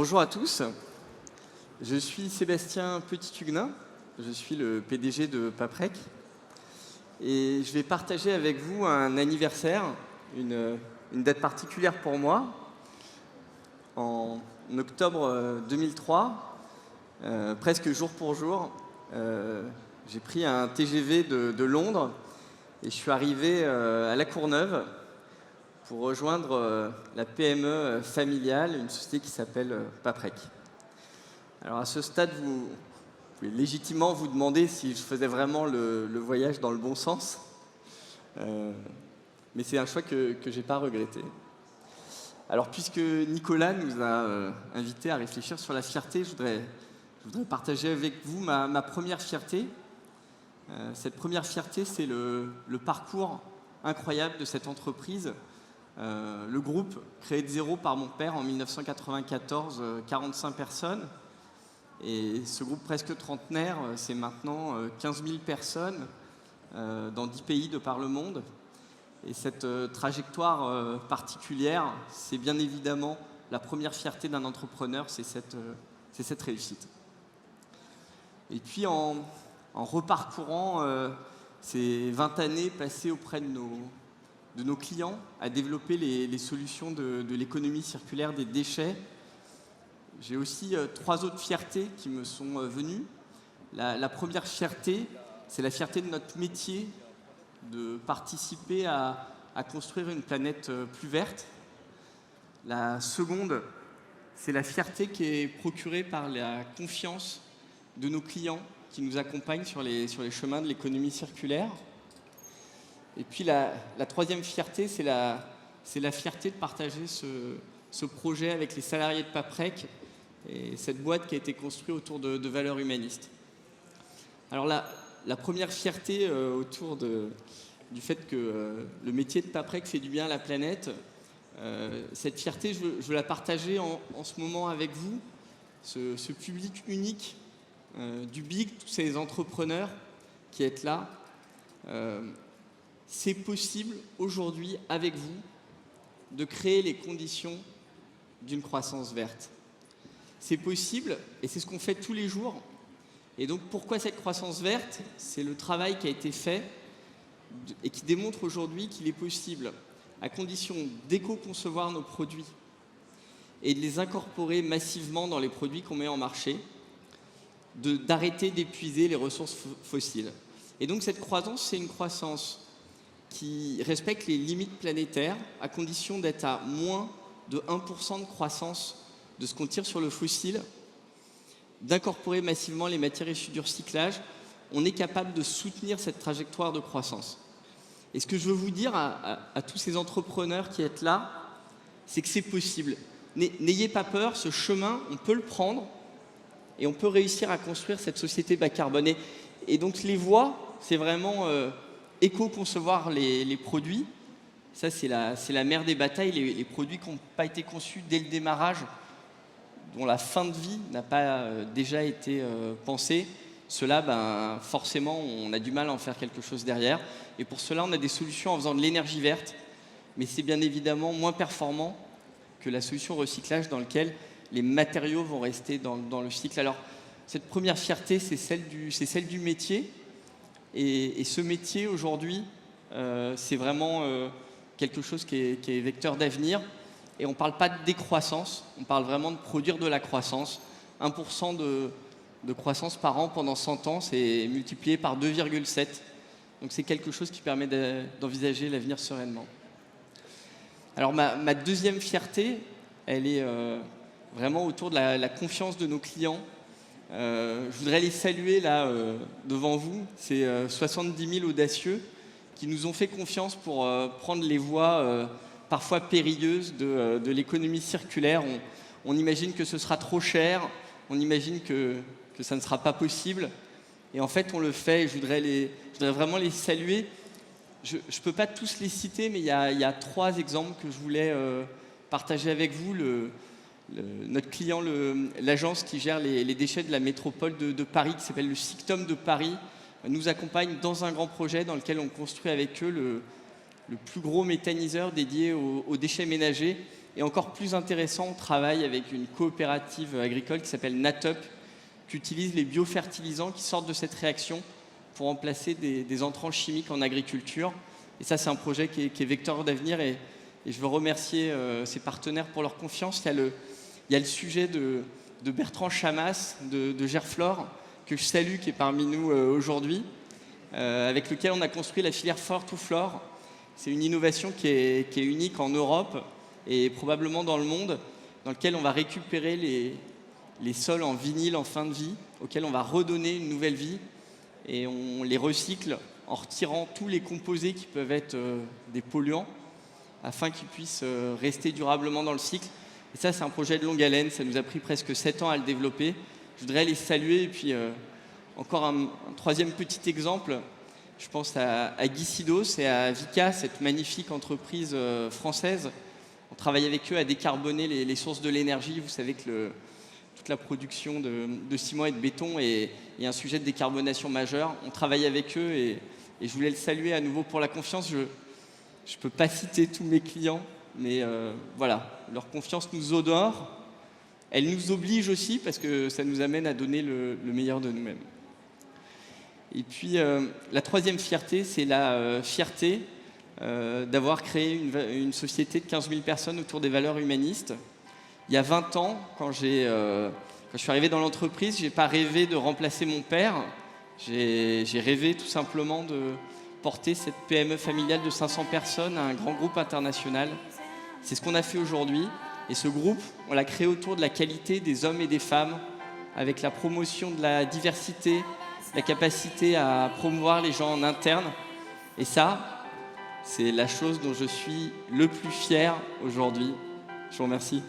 Bonjour à tous, je suis Sébastien Petit-Huguenin, je suis le PDG de Paprec et je vais partager avec vous un anniversaire, une date particulière pour moi. En octobre 2003, presque jour pour jour, j'ai pris un TGV de Londres et je suis arrivé à La Courneuve pour rejoindre la PME familiale, une société qui s'appelle Paprec. Alors à ce stade, vous pouvez légitimement vous demander si je faisais vraiment le voyage dans le bon sens, mais c'est un choix que je n'ai pas regretté. Alors puisque Nicolas nous a invités à réfléchir sur la fierté, je voudrais partager avec vous ma première fierté. Cette première fierté, c'est le parcours incroyable de cette entreprise. Le groupe, créé de zéro par mon père en 1994, 45 personnes. Et ce groupe presque trentenaire, c'est maintenant 15 000 personnes dans 10 pays de par le monde. Et cette trajectoire particulière, c'est bien évidemment la première fierté d'un entrepreneur, c'est cette réussite. Et puis en reparcourant ces 20 années passées auprès de nos clients à développer les solutions de l'économie circulaire des déchets. J'ai aussi 3 autres fiertés qui me sont venues. La première fierté, c'est la fierté de notre métier, de participer à construire une planète plus verte. La seconde, c'est la fierté qui est procurée par la confiance de nos clients qui nous accompagnent sur les chemins de l'économie circulaire. Et puis la troisième fierté, c'est la fierté de partager ce projet avec les salariés de Paprec et cette boîte qui a été construite autour de valeurs humanistes. Alors la première fierté autour du fait que le métier de Paprec fait du bien à la planète, cette fierté, je veux la partager en ce moment avec vous, ce public unique du BIG, tous ces entrepreneurs qui êtes là. C'est possible aujourd'hui avec vous de créer les conditions d'une croissance verte. C'est possible et c'est ce qu'on fait tous les jours. Et donc pourquoi cette croissance verte? C'est le travail qui a été fait et qui démontre aujourd'hui qu'il est possible, à condition d'éco-concevoir nos produits et de les incorporer massivement dans les produits qu'on met en marché, d'arrêter d'épuiser les ressources fossiles. Et donc cette croissance, c'est une croissance qui respecte les limites planétaires à condition d'être à moins de 1% de croissance de ce qu'on tire sur le fossile, d'incorporer massivement les matières issues du recyclage. On est capable de soutenir cette trajectoire de croissance. Et ce que je veux vous dire à tous ces entrepreneurs qui êtes là, c'est que c'est possible. N'ayez pas peur, ce chemin, on peut le prendre et on peut réussir à construire cette société bas carbonée. Et donc les voies, c'est vraiment éco-concevoir les produits. Ça, c'est la mère des batailles. Les produits qui n'ont pas été conçus dès le démarrage, dont la fin de vie n'a pas déjà été pensée, cela, forcément, on a du mal à en faire quelque chose derrière. Et pour cela, on a des solutions en faisant de l'énergie verte, mais c'est bien évidemment moins performant que la solution recyclage dans laquelle les matériaux vont rester dans le cycle. Alors, cette première fierté, c'est celle du métier. Et ce métier, aujourd'hui, c'est vraiment quelque chose qui est vecteur d'avenir. Et on ne parle pas de décroissance, on parle vraiment de produire de la croissance. 1% de croissance par an pendant 100 ans, c'est multiplié par 2,7. Donc c'est quelque chose qui permet d'envisager l'avenir sereinement. Alors ma deuxième fierté, elle est vraiment autour de la confiance de nos clients. Je voudrais les saluer là devant vous, c'est 70 000 audacieux qui nous ont fait confiance pour prendre les voies parfois périlleuses de l'économie circulaire. On imagine que ce sera trop cher, on imagine que ça ne sera pas possible. Et en fait, on le fait et je voudrais vraiment les saluer. Je ne peux pas tous les citer, mais il y a 3 exemples que je voulais partager avec vous. Notre client, l'agence qui gère les déchets de la métropole de Paris, qui s'appelle le SICTOM de Paris, nous accompagne dans un grand projet dans lequel on construit avec eux le plus gros méthaniseur dédié aux déchets ménagers. Et encore plus intéressant, on travaille avec une coopérative agricole qui s'appelle Natup, qui utilise les biofertilisants qui sortent de cette réaction pour remplacer des entrants chimiques en agriculture. Et ça, c'est un projet qui est vecteur d'avenir et je veux remercier ses partenaires pour leur confiance. Il y a le sujet de Bertrand Chamas, de Gerflor, que je salue, qui est parmi nous aujourd'hui, avec lequel on a construit la filière Flore-to-Flore. C'est une innovation qui est unique en Europe et probablement dans le monde, dans lequel on va récupérer les sols en vinyle en fin de vie, auxquels on va redonner une nouvelle vie, et on les recycle en retirant tous les composés qui peuvent être des polluants, afin qu'ils puissent rester durablement dans le cycle. Et ça, c'est un projet de longue haleine, ça nous a pris presque 7 ans à le développer. Je voudrais les saluer, et puis encore un troisième petit exemple, je pense à Guy Sidos et à Vika, cette magnifique entreprise française. On travaille avec eux à décarboner les sources de l'énergie. Vous savez que toute la production de ciment et de béton est un sujet de décarbonation majeur. On travaille avec eux et je voulais le saluer à nouveau pour la confiance. Je ne peux pas citer tous mes clients, mais voilà, leur confiance nous honore. Elle nous oblige aussi parce que ça nous amène à donner le meilleur de nous-mêmes. Et puis, la troisième fierté, c'est la fierté d'avoir créé une société de 15 000 personnes autour des valeurs humanistes. Il y a 20 ans, quand je suis arrivé dans l'entreprise, je n'ai pas rêvé de remplacer mon père. J'ai rêvé tout simplement de porter cette PME familiale de 500 personnes à un grand groupe international. C'est ce qu'on a fait aujourd'hui. Et ce groupe, on l'a créé autour de la qualité des hommes et des femmes, avec la promotion de la diversité, la capacité à promouvoir les gens en interne. Et ça, c'est la chose dont je suis le plus fier aujourd'hui. Je vous remercie.